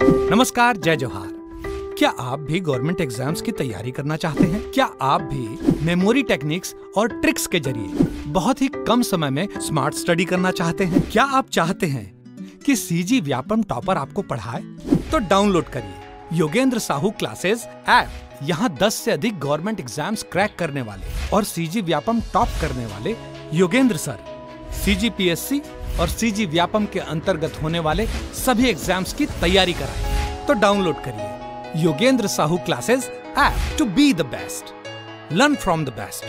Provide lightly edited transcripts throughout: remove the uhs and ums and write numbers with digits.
नमस्कार, जय जोहार। क्या आप भी गवर्नमेंट एग्जाम्स की तैयारी करना चाहते हैं? क्या आप भी मेमोरी टेक्निक्स और ट्रिक्स के जरिए बहुत ही कम समय में स्मार्ट स्टडी करना चाहते हैं? क्या आप चाहते हैं कि सीजी व्यापम टॉपर आपको पढ़ाए? तो डाउनलोड करिए योगेंद्र साहू क्लासेस ऐप। यहाँ 10 से अधिक गवर्नमेंट एग्जाम्स क्रैक करने वाले और सीजी व्यापम टॉप करने वाले योगेंद्र सर सीजीपीएससी और सीजी व्यापम के अंतर्गत होने वाले सभी एग्जाम्स की तैयारी कराएं। तो डाउनलोड करिए Yogendra Sahu classes app to be the best, learn from the best.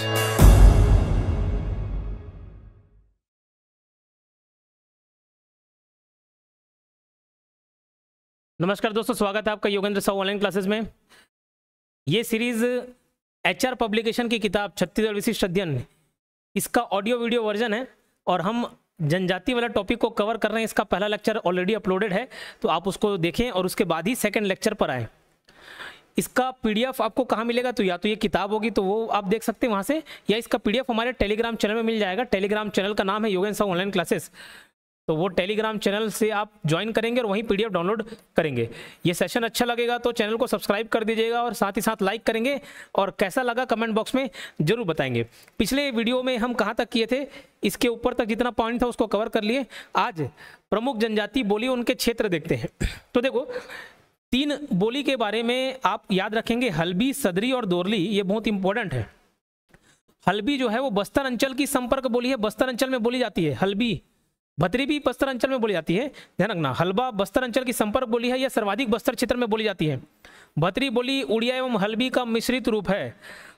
नमस्कार दोस्तों, स्वागत है आपका योगेंद्र साहू ऑनलाइन क्लासेस में। ये सीरीज एचआर पब्लिकेशन की किताब छत्तीसगढ़ विशिष्ट अध्ययन, इसका ऑडियो वीडियो वर्जन है और हम जनजाति वाला टॉपिक को कवर कर रहे हैं। इसका पहला लेक्चर ऑलरेडी अपलोडेड है, तो आप उसको देखें और उसके बाद ही सेकंड लेक्चर पर आए। इसका पीडीएफ आपको कहाँ मिलेगा? तो या तो ये किताब होगी तो वो आप देख सकते हैं वहाँ से, या इसका पीडीएफ हमारे टेलीग्राम चैनल में मिल जाएगा। टेलीग्राम चैनल का नाम है योगेंद्र साहू ऑनलाइन क्लासेस। तो वो टेलीग्राम चैनल से आप ज्वाइन करेंगे और वहीं पीडीएफ डाउनलोड करेंगे। ये सेशन अच्छा लगेगा तो चैनल को सब्सक्राइब कर दीजिएगा और साथ ही साथ लाइक करेंगे, और कैसा लगा कमेंट बॉक्स में जरूर बताएंगे। पिछले वीडियो में हम कहाँ तक किए थे, इसके ऊपर तक जितना पॉइंट था उसको कवर कर लिए। आज प्रमुख जनजाति बोली उनके क्षेत्र देखते हैं। तो देखो, 3 बोली के बारे में आप याद रखेंगे, हल्बी, सदरी और दोरली। ये बहुत इंपॉर्टेंट है। हल्बी जो है वो बस्तर अंचल की संपर्क बोली है, बस्तर अंचल में बोली जाती है। हल्बी, भतरी भी बस्तर अंचल में बोली जाती है, ध्यान रखना। हल्बा बस्तर अंचल की संपर्क बोली है, यह सर्वाधिक बस्तर क्षेत्र में बोली जाती है। भतरी बोली उड़िया एवं हल्बी का मिश्रित रूप है।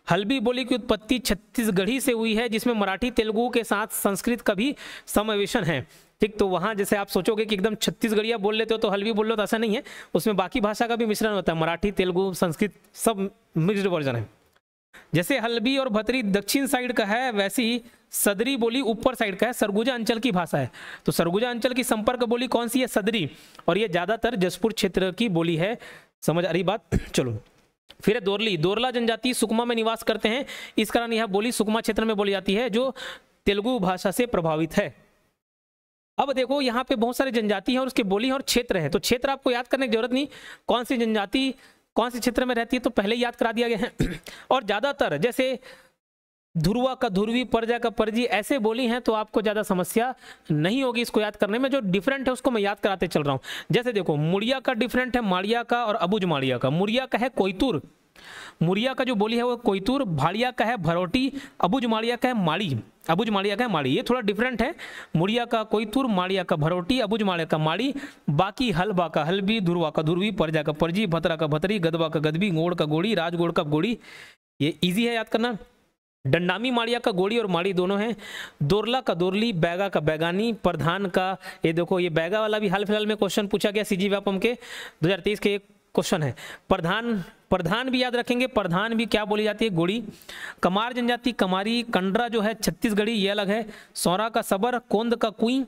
हल्बी बोली की उत्पत्ति छत्तीसगढ़ी से हुई है, जिसमें मराठी तेलुगु के साथ संस्कृत का भी समावेशन है। ठीक, तो वहाँ जैसे आप सोचोगे कि एकदम छत्तीसगढ़िया बोल लेते हो तो हल्बी बोल लो, तो ऐसा नहीं है। उसमें बाकी भाषा का भी मिश्रण होता है, मराठी, तेलुगु, संस्कृत सब मिक्स्ड वर्जन है। जैसे हल्बी और भतरी दक्षिण साइड का है, वैसे ही सदरी बोली ऊपर साइड का है, सरगुजा अंचल की भाषा है। तो सरगुजा अंचल की संपर्क बोली कौन सी है? सदरी। और ये ज्यादातर जसपुर क्षेत्र की बोली है। समझ आ रही बात? चलो, फिर है दोरली। दोरला जनजाति सुकमा में निवास करते हैं, इस कारण यह बोली सुकमा क्षेत्र में बोली जाती है, जो तेलुगु भाषा से प्रभावित है। अब देखो, यहाँ पे बहुत सारे जनजाति हैं और उसकी बोली और क्षेत्र है। तो क्षेत्र आपको याद करने की जरूरत नहीं, कौन सी जनजाति कौन से क्षेत्र में रहती है तो पहले याद करा दिया गया है। और ज्यादातर जैसे ध्रुवा का ध्रुवी, परजा का परजी, ऐसे बोली हैं तो आपको ज्यादा समस्या नहीं होगी इसको याद करने में। जो डिफरेंट है उसको मैं याद कराते चल रहा हूं। जैसे देखो, मुड़िया का डिफरेंट है माड़िया का और अबुझ माड़िया का। मुड़िया का है कोयतुर, मुड़िया का जो बोली है वो कोयतुर। भाड़िया का है भरोटी, अबुझ माड़िया का है माड़ी, अबुझ माड़िया का है माड़ी। ये थोड़ा डिफरेंट है, मुड़िया का कोयतुर, माड़िया का भरोटी, अबुझ माड़िया का माड़ी। बाकी हलबा का हलबी, ध्रुवा का ध्रुवी, परजा का परजी, भतरा का भतरी, गदबा का गदबी, गोड़ का गोड़ी, राजगोड़ का गोड़ी। ये इजी है याद करना। डंडामी माड़िया का गोड़ी और माड़ी दोनों हैं। दोरला का दोरली, बैगा का बैगानी, प्रधान का, ये देखो ये बैगा वाला भी हाल फिलहाल में क्वेश्चन पूछा गया सीजी व्यापम के 2023 के क्वेश्चन है। प्रधान, प्रधान भी याद रखेंगे, प्रधान भी क्या बोली जाती है? गोड़ी। कमार जनजाति कमारी, कंडरा जो है छत्तीसगढ़ी, ये अलग है। सौरा का सबर, कोंद का कुई।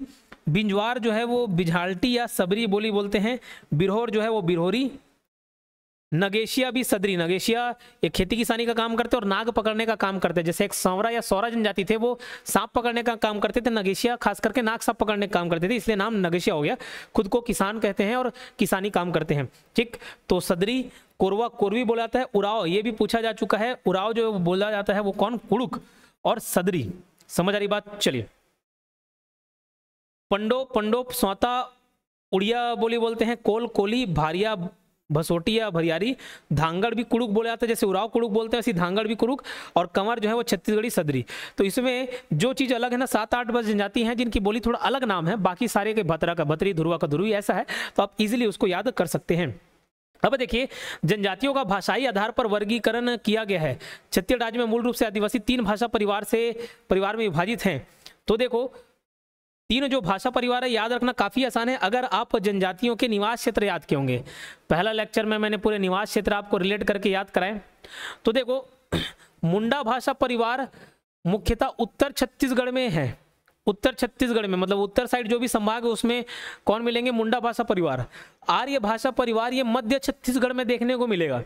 बिंजवार जो है वो बिझाल्टी या सबरी बोली बोलते हैं। बिरहोर जो है वो बिरहोरी। नगेशिया भी सदरी, नगेशिया ये खेती किसानी का काम करते और नाग पकड़ने का काम करते हैं। जैसे एक सांवरा या सौरा जनजाति थे, वो सांप पकड़ने का काम करते थे। नगेशिया खास करके नाग सांप पकड़ने का काम करते थे, इसलिए नाम नगेशिया हो गया। खुद को किसान कहते हैं और किसानी काम करते हैं। ठीक, तो सदरी। कोरवा, कोरवी बोला जाता है। उराव, ये भी पूछा जा चुका है। उराव जो बोला जाता है वो कौन? कुड़ुक और सदरी। समझ आ रही बात? चलिए, पंडो, पंडोप, सौता उड़िया बोली बोलते हैं। कोल, कोली, भारिया, भसोटिया, भरियारी। धांगड़ भी कुड़ुक बोला जाता है, जैसे उराव कुड़ुक बोलते हैं वैसे धांगड़ भी कुड़ुक। और कंवर जो है वो छत्तीसगढ़ी सदरी। तो इसमें जो चीज अलग है ना, 7-8 बस जनजाति हैं जिनकी बोली थोड़ा अलग नाम है, बाकी सारे के भतरा का भतरी, ध्रुवा का ध्रुवी ऐसा है, तो आप इजीली उसको याद कर सकते हैं। अब देखिए, जनजातियों का भाषाई आधार पर वर्गीकरण किया गया है। छत्तीसगढ़ राज्य में मूल रूप से आदिवासी 3 भाषा परिवार में विभाजित हैं। तो देखो, 3 जो भाषा परिवार है, याद रखना काफी आसान है अगर आप जनजातियों के निवास क्षेत्र याद किए होंगे। पहला लेक्चर में मैंने पूरे निवास क्षेत्र आपको रिलेट करके याद कराए। तो देखो, मुंडा भाषा परिवार मुख्यतः उत्तर छत्तीसगढ़ में है। उत्तर छत्तीसगढ़ में मतलब उत्तर साइड जो भी संभाग है उसमें कौन मिलेंगे? मुंडा भाषा परिवार। आर्य भाषा परिवार ये मध्य छत्तीसगढ़ में देखने को मिलेगा।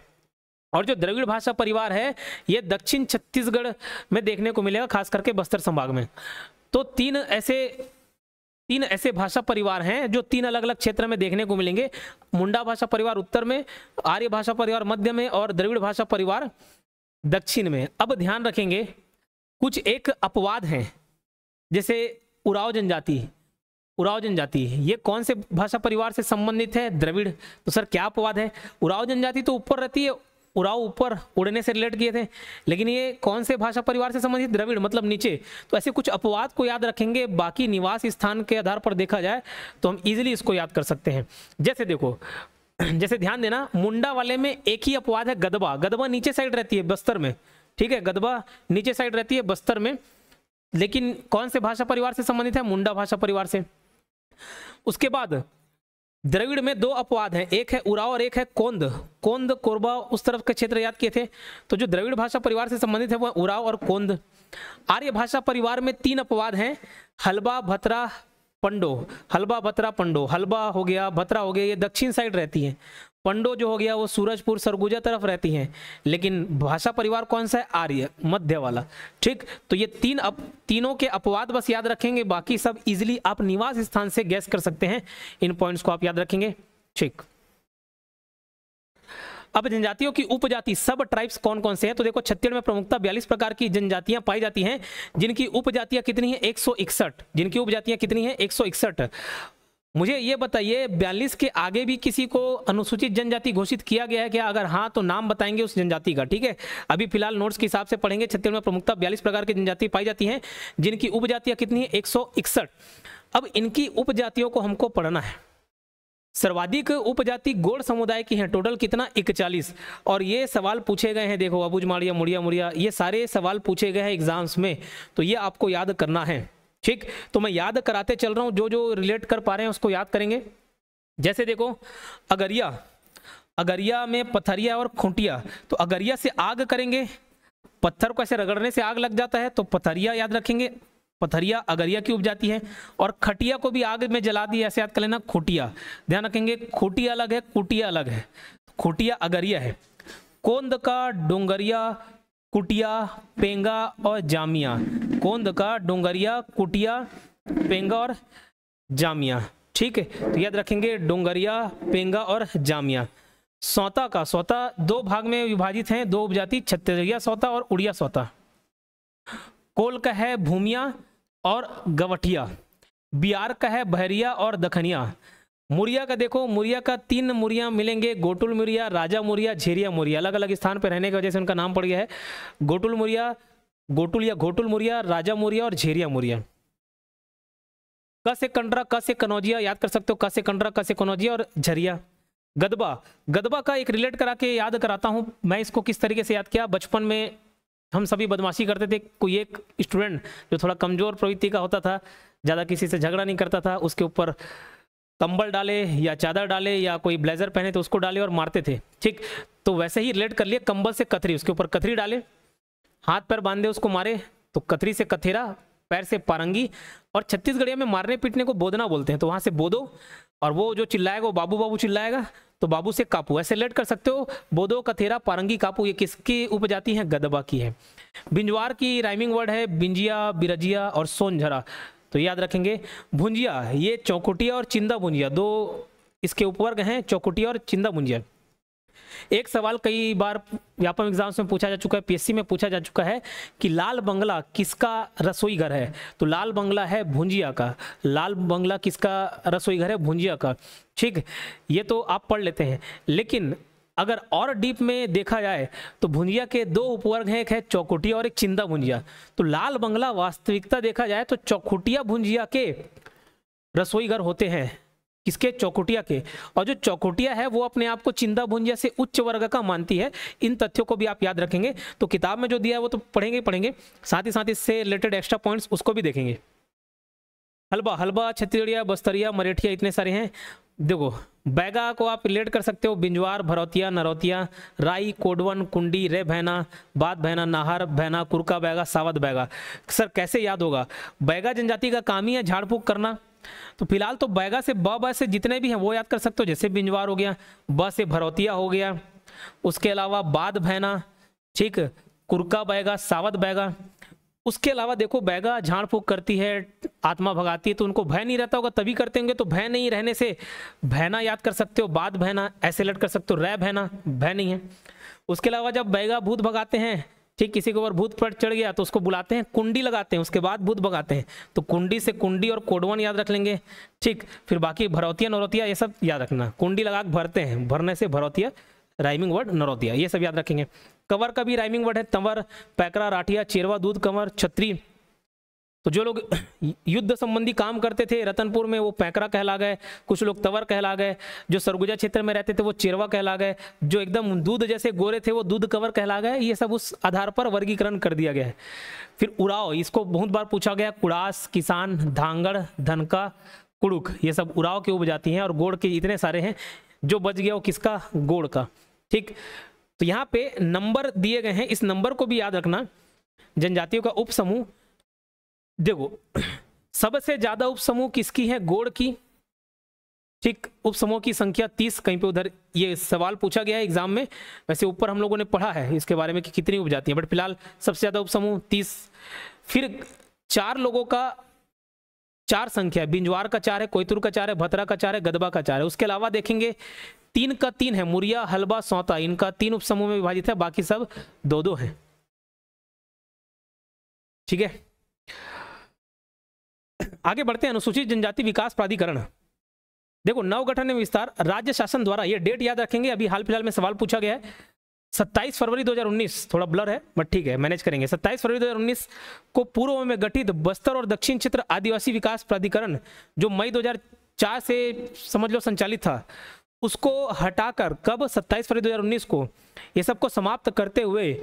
और जो द्रविड़ भाषा परिवार है ये दक्षिण छत्तीसगढ़ में देखने को मिलेगा, खास करके बस्तर संभाग में। तो 3 ऐसे तीन ऐसे भाषा परिवार हैं जो तीन अलग अलग क्षेत्र में देखने को मिलेंगे। मुंडा भाषा परिवार उत्तर में, आर्य भाषा परिवार मध्य में और द्रविड़ भाषा परिवार दक्षिण में। अब ध्यान रखेंगे कुछ एक अपवाद हैं, जैसे उराव जनजाति। उराव जनजाति ये कौन से भाषा परिवार से संबंधित है? द्रविड़। तो सर क्या अपवाद है? उराव जनजाति तो ऊपर रहती है, उराव ऊपर उड़ने से रिलेट किए थे, लेकिन ये कौन से भाषा परिवार से संबंधित? द्रविड़, मतलब नीचे। तो ऐसे कुछ अपवाद को याद रखेंगे, बाकी निवास स्थान के आधार पर देखा जाए तो हम इजीली इसको याद कर सकते हैं। जैसे देखो, जैसे ध्यान देना, मुंडा वाले में एक ही अपवाद है, गदबा। गदबा नीचे साइड रहती है बस्तर में, ठीक है, गदबा नीचे साइड रहती है बस्तर में, लेकिन कौन से भाषा परिवार से संबंधित है? मुंडा भाषा परिवार से। उसके बाद द्रविड़ में दो अपवाद हैं, एक है उराव और एक है कोंद। कोंद कोरबा उस तरफ के क्षेत्र याद किए थे, तो जो द्रविड़ भाषा परिवार से संबंधित है वो उराव और कोंद। आर्य भाषा परिवार में तीन अपवाद हैं, हलबा, भतरा, पंडो। हलबा, भतरा, पंडो। हलबा हो गया, भतरा हो गया, ये दक्षिण साइड रहती हैं। पंडो जो हो गया वो सूरजपुर सरगुजा तरफ रहती हैं, लेकिन भाषा परिवार कौन सा है? आर्य, मध्य वाला। ठीक, तो ये तीनों के अपवाद बस याद रखेंगे, बाकी सब इजीली आप निवास स्थान से गैस कर सकते हैं। इन पॉइंट्स को आप याद रखेंगे। ठीक, अब जनजातियों की उपजाति, सब ट्राइब्स कौन कौन से हैं? तो देखो छत्तीसगढ़ में प्रमुखता 42 प्रकार की जनजातियां पाई जाती हैं, जिनकी उपजातियां कितनी है? 161। जिनकी उपजातियां कितनी है? 161। मुझे ये बताइए 42 के आगे भी किसी को अनुसूचित जनजाति घोषित किया गया है क्या? अगर हाँ तो नाम बताएंगे उस जनजाति का। ठीक है, अभी फिलहाल नोट्स के हिसाब से पढ़ेंगे। छत्तीसगढ़ में प्रमुखता 42 प्रकार की जनजाति पाई जाती हैं, जिनकी उपजातियां कितनी है? 161। अब इनकी उपजातियों को हमको पढ़ना है। सर्वाधिक उपजाति गोड़ समुदाय की है, टोटल कितना? 41। और ये सवाल पूछे गए हैं, देखो अबुझ माड़िया, मुड़िया मुड़िया, ये सारे सवाल पूछे गए हैं एग्जाम्स में, तो ये आपको याद करना है। ठीक, तो मैं याद कराते चल रहा हूं, जो जो रिलेट कर पा रहे हैं उसको याद करेंगे। जैसे देखो अगरिया, अगरिया में पथरिया और खूंटिया, तो अगरिया से आग करेंगे, पत्थर को ऐसे रगड़ने से आग लग जाता है, तो पथरिया याद रखेंगे, पथरिया अगरिया की उपजाति है। और खटिया को भी आग में जला दी, ऐसे याद कर लेना, खूटिया। ध्यान रखेंगे, खूटिया अलग है, कुटिया अलग है, खूटिया अगरिया है। कोंद का डोंगरिया, कुटिया, पेंगा और जामिया। कोंद का डोंगरिया, कुटिया, पेंगा और जामिया। ठीक है, तो याद रखेंगे डोंगरिया, पेंगा और जामिया। सौता का, सौता दो भाग में विभाजित हैं, दो उपजाति, छत्तीसगढ़िया सौता और उड़िया सौता। कोल का है भूमिया और गवठिया। बिहार का है बहरिया और दखनिया। मुरिया का देखो, मुरिया का 3 मुरिया मिलेंगे, गोटुल मुरिया, राजा मुरिया, झेरिया मुरिया। अलग अलग स्थान पर रहने की वजह से उनका नाम पड़ गया है। गोटुल मुरिया, गोटुल या घोटुल मुरिया, राजा मुरिया और झेरिया मुरिया। क से कंडरा, क से कनौजिया याद कर सकते हो, क से कंडरा, क से कनौजिया और झरिया। गदबा, गदबा का एक रिलेट करा के याद कराता हूँ मैं इसको किस तरीके से याद किया। बचपन में हम सभी बदमाशी करते थे, कोई एक स्टूडेंट जो थोड़ा कमजोर प्रवृत्ति का होता था, ज़्यादा किसी से झगड़ा नहीं करता था, उसके ऊपर कंबल डाले या चादर डाले या कोई ब्लेजर पहने तो उसको डाले और मारते थे। ठीक, तो वैसे ही रिलेट कर लिए, कंबल से कथरी, उसके ऊपर कथरी डाले, हाथ पैर बांधे उसको मारे, तो कथरी से कथेरा, पैर से पारंगी, और छत्तीसगढ़िया में मारने पीटने को बोदना बोलते हैं, तो वहां से बोदो, और वो जो चिल्लाएगा वो बाबू बाबू चिल्लाएगा, तो बाबू से कापू, ऐसे रिलेट कर सकते हो। बोदो, कथेरा, पारंगी, कापू, ये किसकी उपजाति है? गदबा की है। बिंजवार की राइमिंग वर्ड है बिंजिया, बिरजिया और सोनझरा, तो याद रखेंगे। भुंजिया, ये चौकुटिया और चिंदा भुंजिया, दो इसके उपवर्ग हैं, चौकुटिया और चिंदा भुंजिया। एक सवाल कई बार व्यापम एग्जाम्स में पूछा जा चुका है, पीएससी में पूछा जा चुका है कि लाल बंगला किसका रसोई घर है? तो लाल बंगला है भुंजिया का। लाल बंगला किसका रसोई घर है? भुंजिया का। ठीक, ये तो आप पढ़ लेते हैं, लेकिन अगर और डीप में देखा जाए तो भुंजिया के दो उपवर्ग हैं, एक है चौकुटिया और एक चिंदा भुंजिया। तो लाल बंगला वास्तविकता देखा जाए तो चौकुटिया भुंजिया के रसोई घर होते हैं, किसके? चौकुटिया के। और जो चौकुटिया है वो अपने आप को चिंदा भुंजिया से उच्च वर्ग का मानती है। इन तथ्यों को भी आप याद रखेंगे। तो किताब में जो दिया है वो तो पढ़ेंगे, साथ ही साथ इससे रिलेटेड एक्स्ट्रा पॉइंट्स उसको भी देखेंगे। हलबा, हलबा छत्तीसगढ़िया, बस्तरिया, मरेठिया, इतने सारे हैं। देखो बैगा को आप रिलेट कर सकते हो बिंजवार, भरौतिया, नरौतिया, राई, कोडवन, कुंडी, रे भैना, बात भैना, नाहर भैना, कुरका बैगा, सावध बैगा। सर कैसे याद होगा? बैगा जनजाति का काम ही है झाड़ फूक करना, तो फिलहाल तो बैगा से ब से जितने भी हैं वो याद कर सकते हो, जैसे बिंजवार हो गया, ब से भरौतिया हो गया, उसके अलावा बात भैना, ठीक, कुरका बैगा, सावध बैगा, उसके अलावा देखो बैगा झाड़ फूक करती है, आत्मा भगाती है, तो उनको भय नहीं रहता होगा तभी करते होंगे। तो भय नहीं रहने से भैना याद कर सकते हो, बाद भैना ऐसे लट कर सकते हो, रै भैना भय नहीं है। उसके अलावा जब बैगा भूत भगाते हैं, ठीक, किसी के ऊपर भूत पर चढ़ गया तो उसको बुलाते हैं, कुंडी लगाते हैं, उसके बाद भूत भगाते हैं। तो कुंडी से कुंडी और कोडवन याद रख लेंगे, ठीक। फिर बाकी भरौतिया नौरतिया ये सब याद रखना। कुंडी लगा के भरते हैं, भरने से भरौतिया राइमिंग वर्ड, नौरतिया ये सब याद रखेंगे। कंवर का भी राइमिंग वर्ड है, तंवर, पैकरा, राठिया, चेरवा, दूध कंवर, छत्री। तो जो लोग युद्ध संबंधी काम करते थे रतनपुर में वो पैकरा कहला गए, कुछ लोग तंवर कहला गए, जो सरगुजा क्षेत्र में रहते थे वो चेरवा कहला गए, जो एकदम दूध जैसे गोरे थे वो दूध कंवर कहला गए। ये सब उस आधार पर वर्गीकरण कर दिया गया है। फिर उराव, इसको बहुत बार पूछा गया, कुड़ास, किसान, धांगड़, धनका, कुड़ुक, ये सब उराव की उपजाति हैं। और गोड़ के इतने सारे हैं, जो बच गया वो किसका, गोड़ का, ठीक। तो यहाँ पे नंबर दिए गए हैं, इस नंबर को भी याद रखना। जनजातियों का उप समूह, देखो सबसे ज्यादा उप समूह किसकी है, गोड़ की, ठीक। उप समूह की संख्या 30, कहीं पे उधर ये सवाल पूछा गया है एग्जाम में। वैसे ऊपर हम लोगों ने पढ़ा है इसके बारे में कि कितनी उपजाति है, बट फिलहाल सबसे ज्यादा उप समूह 30। फिर 4 लोगों का 4 संख्या है, बिंजवार का 4 है, कोयतुर का 4 है, भतरा का 4 है, गदबा का 4 है। उसके अलावा देखेंगे 3 का 3 है, मुरिया, हलबा, सौता, इनका 3 उप समूह में विभाजित है, बाकी सब 2-2 हैं, ठीक है। आगे बढ़ते हैं, अनुसूचित जनजाति विकास प्राधिकरण। देखो नवगठन एवं विस्तार राज्य शासन द्वारा, ये डेट याद रखेंगे, अभी हाल फिलहाल में सवाल पूछा गया है 27 फरवरी 2019, थोड़ा ब्लर है बट ठीक है मैनेज करेंगे। 27 फरवरी 2019 को पूर्व में गठित बस्तर और दक्षिण क्षेत्र आदिवासी विकास प्राधिकरण, जो मई 2004 से समझ लो संचालित था, उसको हटाकर कब 27 फरवरी 2019 को ये सबको समाप्त करते हुए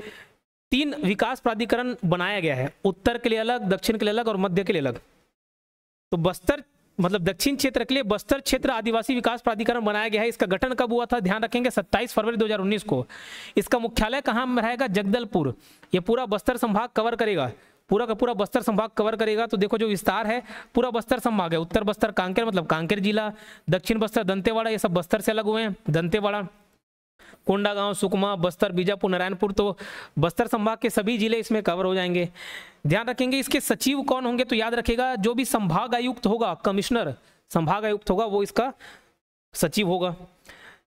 3 विकास प्राधिकरण बनाया गया है, उत्तर के लिए अलग, दक्षिण के लिए अलग और मध्य के लिए अलग। तो बस्तर मतलब दक्षिण क्षेत्र के लिए बस्तर क्षेत्र आदिवासी विकास प्राधिकरण बनाया गया है। इसका गठन कब हुआ था, ध्यान रखेंगे 27 फरवरी 2019 को। इसका मुख्यालय कहाँ रहेगा, जगदलपुर। ये पूरा बस्तर संभाग कवर करेगा, पूरा का पूरा बस्तर संभाग कवर करेगा। तो देखो जो विस्तार है पूरा बस्तर संभाग है, उत्तर बस्तर कांकेर मतलब कांकेर जिला, दक्षिण बस्तर दंतेवाड़ा, ये सब बस्तर से अलग हुए हैं, दंतेवाड़ा, कोंडागांव, सुकमा, बस्तर, बीजापुर, नारायणपुर, तो बस्तर संभाग के सभी जिले इसमें कवर हो जाएंगे। ध्यान रखेंगे इसके सचिव कौन होंगे, तो याद रखिएगा जो भी संभाग आयुक्त होगा, कमिश्नर संभाग आयुक्त होगा, वो इसका सचिव होगा।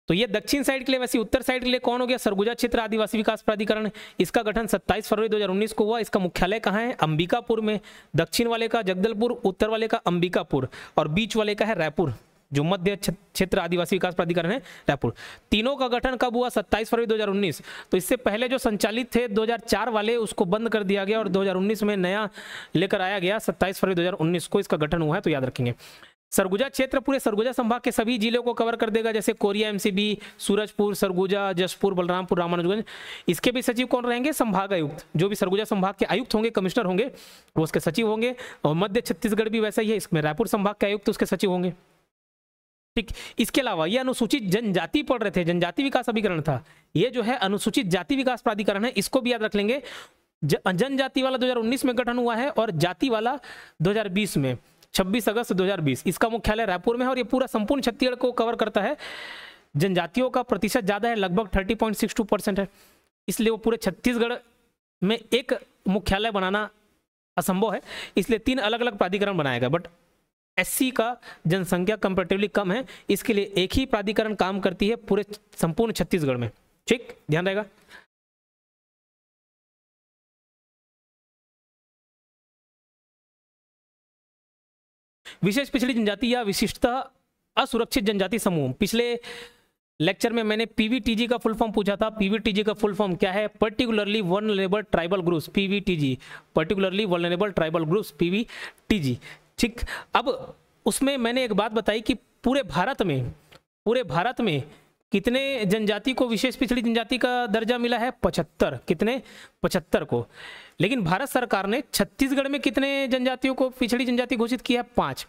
तो ये दक्षिण साइड के लिए, वैसे उत्तर साइड के लिए कौन हो गया, सरगुजा क्षेत्र आदिवासी विकास प्राधिकरण। इसका गठन 27 फरवरी 2019 को हुआ। इसका मुख्यालय कहाँ है, अंबिकापुर में। दक्षिण वाले का जगदलपुर, उत्तर वाले का अंबिकापुर और बीच वाले का है रायपुर। जो मध्य क्षेत्र आदिवासी विकास प्राधिकरण है रायपुर। तीनों का गठन कब हुआ, 27 फरवरी 2019। तो इससे पहले जो संचालित थे 2004 वाले, उसको बंद कर दिया गया और 2019 में नया लेकर आया गया। 27 फरवरी 2019 को इसका गठन हुआ है, तो याद रखेंगे। सरगुजा क्षेत्र पूरे सरगुजा संभाग के सभी जिलों को कवर कर देगा, जैसे कोरिया, एमसीबी, सूरजपुर, सरगुजा, जशपुर, बलरामपुर, रामानुजगंज। इसके भी सचिव कौन रहेंगे, संभाग आयुक्त। जो भी सरगुजा संभाग के आयुक्त होंगे, कमिश्नर होंगे, वो उसके सचिव होंगे। और मध्य छत्तीसगढ़ भी वैसा ही है, इसमें रायपुर संभाग के आयुक्त उसके सचिव होंगे, ठीक। इसके अलावा ये अनुसूचित जनजाति पढ़ रहे थे, जनजाति विकास अभिकरण था, ये जो है अनुसूचित जाति विकास प्राधिकरण है, इसको भी याद रख लेंगे। जनजाति वाला 2019 में गठन हुआ है और जाति वाला 2020 में, 26 अगस्त 2020। इसका मुख्यालय रायपुर में है और ये पूरा संपूर्ण छत्तीसगढ़ को कवर करता है। जनजातियों का प्रतिशत ज्यादा है, लगभग 30.62% है, इसलिए वो पूरे छत्तीसगढ़ में एक मुख्यालय बनाना असंभव है, इसलिए 3 अलग अलग प्राधिकरण बनाया गया। बट एससी का जनसंख्या कंपैरेटिवली कम है, इसके लिए एक ही प्राधिकरण काम करती है पूरे संपूर्ण छत्तीसगढ़ में, ठीक, ध्यान रहेगा। विशेष पिछड़ी जनजाति या विशिष्टता असुरक्षित जनजाति समूह। पिछले लेक्चर में मैंने पीवीटीजी का फुल फॉर्म पूछा था। पीवीटीजी का फुल फॉर्म क्या है, particularly vulnerable tribal groups, PVTG, particularly vulnerable tribal groups, PVTG, ठीक। अब उसमें मैंने एक बात बताई कि पूरे भारत में कितने जनजाति को विशेष पिछड़ी जनजाति का दर्जा मिला है, 75। कितने, 75 को। लेकिन भारत सरकार ने छत्तीसगढ़ में कितने जनजातियों को पिछड़ी जनजाति घोषित किया है, 5।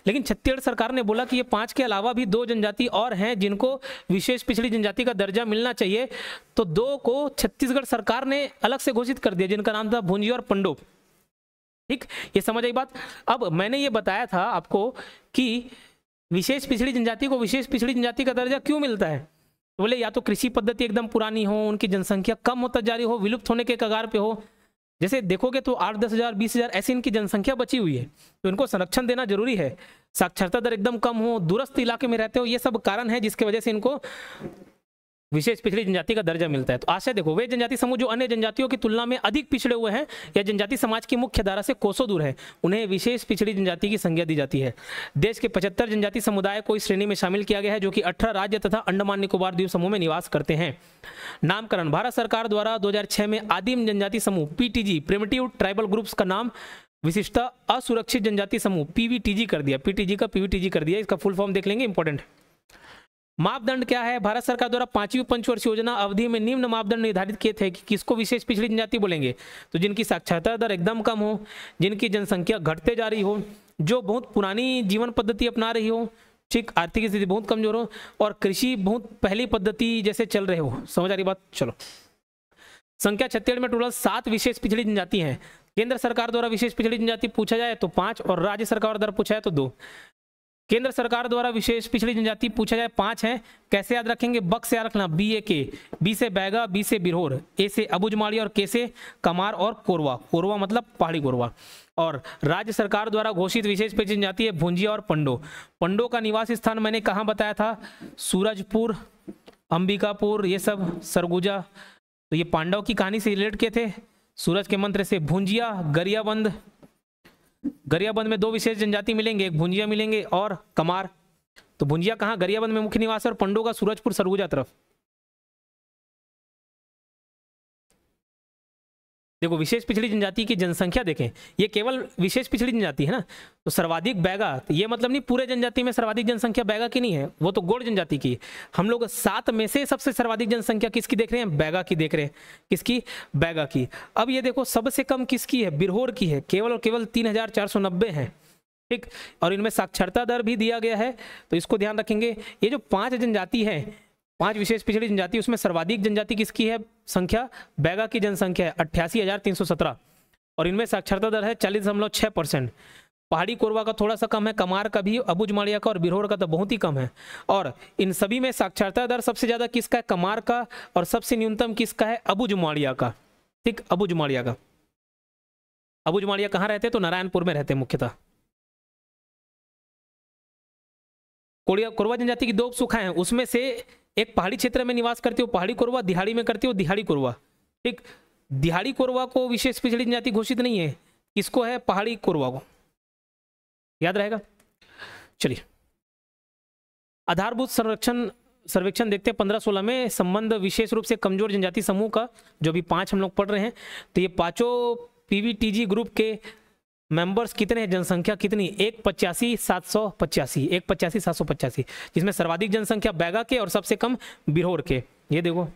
लेकिन छत्तीसगढ़ सरकार ने बोला कि ये 5 के अलावा भी 2 जनजाति और हैं जिनको विशेष पिछड़ी जनजाति का दर्जा मिलना चाहिए। तो 2 को छत्तीसगढ़ सरकार ने अलग से घोषित कर दिया, जिनका नाम था भुंजी और पंडोप, ठीक। ये समझ आई बात। अब मैंने ये बताया था आपको कि विशेष पिछड़ी जनजाति को विशेष पिछड़ी जनजाति का दर्जा क्यों मिलता है, तो बोले या तो कृषि पद्धति एकदम पुरानी हो, उनकी जनसंख्या कम होता जा रही हो, विलुप्त होने के कगार पे हो। जैसे देखोगे तो 8-10 हज़ार 20 हज़ार ऐसी इनकी जनसंख्या बची हुई है, तो इनको संरक्षण देना जरूरी है। साक्षरता दर एकदम कम हो, दूरस्थ इलाके में रहते हो, ये सब कारण है जिसकी वजह से इनको विशेष पिछड़ी जनजाति का दर्जा मिलता है। तो आशय देखो, वे जनजाति समूह जो अन्य जनजातियों की तुलना में अधिक पिछड़े हुए हैं या जनजाति समाज की मुख्य धारा से कोसों दूर है, उन्हें विशेष पिछड़ी जनजाति की संज्ञा दी जाती है। देश के 75 जनजाति समुदाय को इस श्रेणी में शामिल किया गया है, जो कि 18 राज्य तथा अंडमान निकोबार द्वीप समूह में निवास करते हैं। नामकरण, भारत सरकार द्वारा 2006 में आदिम जनजाति समूह PTG प्रिमिटिव ट्राइबल ग्रुप्स का नाम विशिष्टता असुरक्षित जनजाति समूह PVTG कर दिया। PTG का PVTG कर दिया। इसका फुल फॉर्म देख लेंगे, इंपॉर्टेंट। मापदंड क्या है? भारत सरकार द्वारा 5वीं पंचवर्षीय योजना अवधि में निम्न मापदंड निर्धारित किए थे कि किसको विशेष पिछड़ी जनजाति बोलेंगे, तो जिनकी साक्षरता दर एकदम कम हो, जिनकी जनसंख्या घटते जा रही हो, जो बहुत पुरानी जीवन पद्धति अपना रही हो, ठीक, आर्थिक स्थिति बहुत कमजोर हो, और कृषि बहुत पहली पद्धति जैसे चल रहे हो। समझ आ रही बात? चलो, संख्या छत्तीसगढ़ में टोटल 7 विशेष पिछड़ी जनजाति हैं। केंद्र सरकार द्वारा विशेष पिछड़ी जनजाति पूछा जाए तो 5 और राज्य सरकार द्वारा पूछा जाए तो 2। केंद्र सरकार द्वारा विशेष पिछड़ी जनजाति पूछा जाए 5 है। कैसे याद रखेंगे? बक से याद रखना, BAK, B से बैगा, B से बिरहोर, A से अबुझमाड़ी और K से कमार और कोरवा। कोरवा मतलब पहाड़ी कोरवा। और राज्य सरकार द्वारा घोषित विशेष पिछड़ी जनजाति है भुंजिया और पंडो। पंडो का निवास स्थान मैंने कहाँ बताया था? सूरजपुर, अंबिकापुर, ये सब सरगुजा। तो ये पांडव की कहानी से रिलेट किए थे, सूरज के मंत्र से। भुंजिया, गरियाबंद, गरियाबंद में 2 विशेष जनजाति मिलेंगे, एक भुंजिया मिलेंगे और कमार। तो भुंजिया कहाँ? गरियाबंद में मुख्य निवास है, और पंडो का सूरजपुर सरगुजा तरफ। देखो, विशेष पिछड़ी जनजाति की जनसंख्या देखें, ये केवल विशेष पिछड़ी जनजाति है ना, तो सर्वाधिक बैगा, तो ये मतलब नहीं पूरे जनजाति में सर्वाधिक जनसंख्या बैगा की नहीं है, वो तो गोंड जनजाति की। हम लोग 7 में से सबसे सर्वाधिक जनसंख्या किसकी देख रहे हैं? बैगा की देख रहे हैं। किसकी? बैगा की। अब ये देखो, सबसे कम किसकी है? बिरहोर की है, केवल और केवल 3490 है, ठीक। और इनमें साक्षरता दर भी दिया गया है, तो इसको ध्यान रखेंगे। ये जो 5 जनजाति है, 5 विशेष पिछड़ी जनजाति, उसमें सर्वाधिक जनजाति किसकी है? संख्या बैगा की जनसंख्या है 88,317, और इनमें साक्षरता दर है 40.6%। पहाड़ी कोरवा का थोड़ा सा कम है, कमार का भी, अबुझमाड़िया का और बिरहोर का तो बहुत ही कम है। और इन सभी में साक्षरता दर सबसे ज्यादा किसका है? कमार का, और सबसे न्यूनतम किसका है? अबुझमाड़िया का, ठीक, अबुझमाड़िया का। अबुझमाड़िया कहाँ रहते? तो नारायणपुर में रहते मुख्यतः। कोरवा जनजाति की 2 उपशाखाएं हैं, उसमें से एक पहाड़ी क्षेत्र में निवास करती हो पहाड़ी कोरवा, दिहाड़ी में करती हो दिहाड़ी कोरवा, ठीक। दिहाड़ी कोरवा को विशेष पिछड़ी जनजाति घोषित नहीं है, किसको है? पहाड़ी कोरवा को, याद रहेगा। चलिए, आधारभूत सर्वेक्षण देखते हैं 15-16 में। संबंध विशेष रूप से कमजोर जनजाति समूह का, जो भी 5 हम लोग पढ़ रहे हैं, तो ये 5 PVTG ग्रुप के मेंबर्स कितने हैं? जनसंख्या कितनी? 185,785, 185,785, जिसमें सर्वाधिक जनसंख्या बैगा के और सबसे कम बिरहोर के। ये देखो,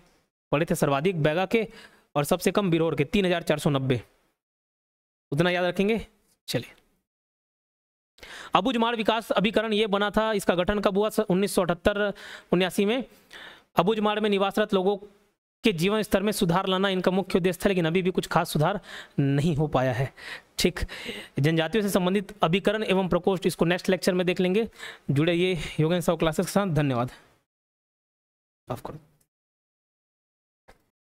पढ़े थे, सर्वाधिक बैगा के और सबसे कम बिरहोर के, 3490, उतना याद रखेंगे। चलिए, अबुझमाड़ विकास अभिकरण ये बना था, इसका गठन कब हुआ? 1978-79 में। अबुझमाड़ में निवासरत लोगों के जीवन स्तर में सुधार लाना इनका मुख्य उद्देश्य था, लेकिन अभी भी कुछ खास सुधार नहीं हो पाया है, ठीक। जनजातियों से संबंधित अभिकरण एवं प्रकोष्ठ, इसको नेक्स्ट लेक्चर में देख लेंगे। जुड़े ये योगेंद्र साहू क्लासेस के साथ। धन्यवाद। माफ करो।